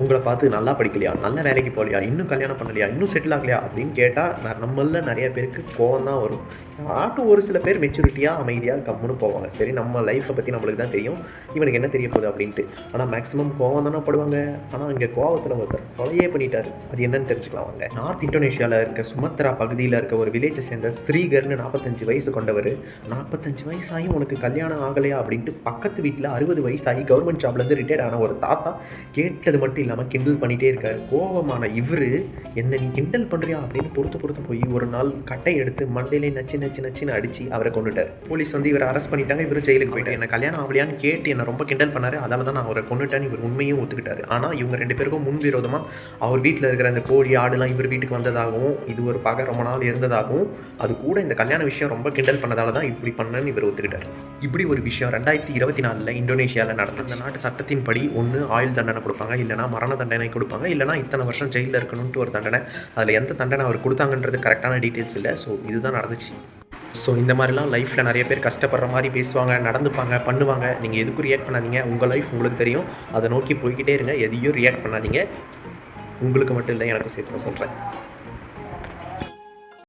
உங்கள பார்த்து நல்லா படிக்கலையா, நல்ல வேலைக்கு போகலையா, இன்னும் கல்யாணம் பண்ணலையா, இன்னும் செட்டில் ஆகலையா அப்படின்னு கேட்டால் நம்மள நிறைய பேருக்கு கோவம் தான் வரும். ஆட்டும் ஒரு சில பேர் மெச்சூரிட்டியாக அமைதியாக கம்முன்னு போவாங்க. சரி, நம்ம லைஃப்பை பற்றி நம்மளுக்கு தான் தெரியும், இவனுக்கு என்ன தெரிய போகுது அப்படின்ட்டு. ஆனால் மேக்ஸிமம் கோவம் தானே படுவாங்க. ஆனால் இங்கே கோவத்தில் ஒருத்தர் கொலையே பண்ணிட்டாரு. அது என்னன்னு தெரிஞ்சுக்கலாம் வாங்க. நார்த் இந்தோனேஷியாவில் இருக்க சுமத்ரா பகுதியில் இருக்க ஒரு வில்லேஜை சேர்ந்த ஸ்ரீகர்னு 45 வயசு கொண்டவர், 45 வயசாகியும் உனக்கு கல்யாணம் ஆகலையா அப்படின்ட்டு பக்கத்து வீட்டில் 60 வயசாகி கவர்மெண்ட் ஜாப்லேருந்து ரிட்டையர்ட் ஆன ஒரு தாத்தா கேட்டது மட்டும் இல்லாமல் கிண்டல் பண்ணிகிட்டே இருக்காரு. கோபமான இவர், என்ன நீ கிண்டல் பண்ணுறியா அப்படின்னு பொறுத்து போய் ஒரு நாள் கட்டை எடுத்து மண்டையிலே நச்சுன்னு அடித்து அவரை கொண்டுட்டார். போலீஸ் வந்து இவரை அரெஸ்ட் பண்ணிட்டாங்க. இவர் ஜெயிலுக்கு போயிட்டு என்ன கல்யாணம் ஆகலையான்னு கேட்டு என்னை ரொம்ப கிண்டல் பண்ணார், அதால தான் நான் அவரை கொண்டுட்டேன்னு இவர் உண்மையும் ஒத்துக்கிட்டாரு. ஆனால் இவங்க 2 பேருக்கும் முன்விரோதமாக அவர் வீட்டில் இருக்கிற அந்த கோழி ஆடுலாம் இவர் வீட்டுக்கு வந்ததாகவும், இது ஒரு பகை ரொம்ப நாள் இருந்ததாகவும், அது கூட இந்த கல்யாண விஷயம் ரொம்ப கிண்டல் பண்ணதால தான் இப்படி பண்ணேன்னு இவர் ஒத்துக்கிட்டார். இப்படி ஒரு விஷயம் 2024 இந்தோனேஷியாவில் நடந்தது. அந்த நாட்டு சட்டத்தின்படி ஒன்று ஆயுள் தண்டனை கொடுப்பாங்க, இல்லைனா மரண தண்டனை கொடுப்பாங்க, இல்லைனா இத்தனை வருஷம் ஜெயிலில் இருக்கணும்ட்டு ஒரு தண்டனை. அதில் எந்த தண்டனை அவர் கொடுத்தாங்கன்றது கரெக்டான டீட்டெயில்ஸ் இல்லை. ஸோ இதுதான் நடந்துச்சு. ஸோ இந்த மாதிரிலாம் லைஃப்பில் நிறைய பேர் கஷ்டப்படுற மாதிரி பேசுவாங்க, நடந்துப்பாங்க, பண்ணுவாங்க. நீங்கள் எதுக்கும் ரியாக்ட் பண்ணாதீங்க. உங்கள் லைஃப் உங்களுக்கு தெரியும், அதை நோக்கி போய்கிட்டே இருங்க. எதையும் ரியாக்ட் பண்ணாதீங்க. உங்களுக்கு மட்டும் இல்லை, எனக்கும் சேர்த்து சொல்கிறேன்.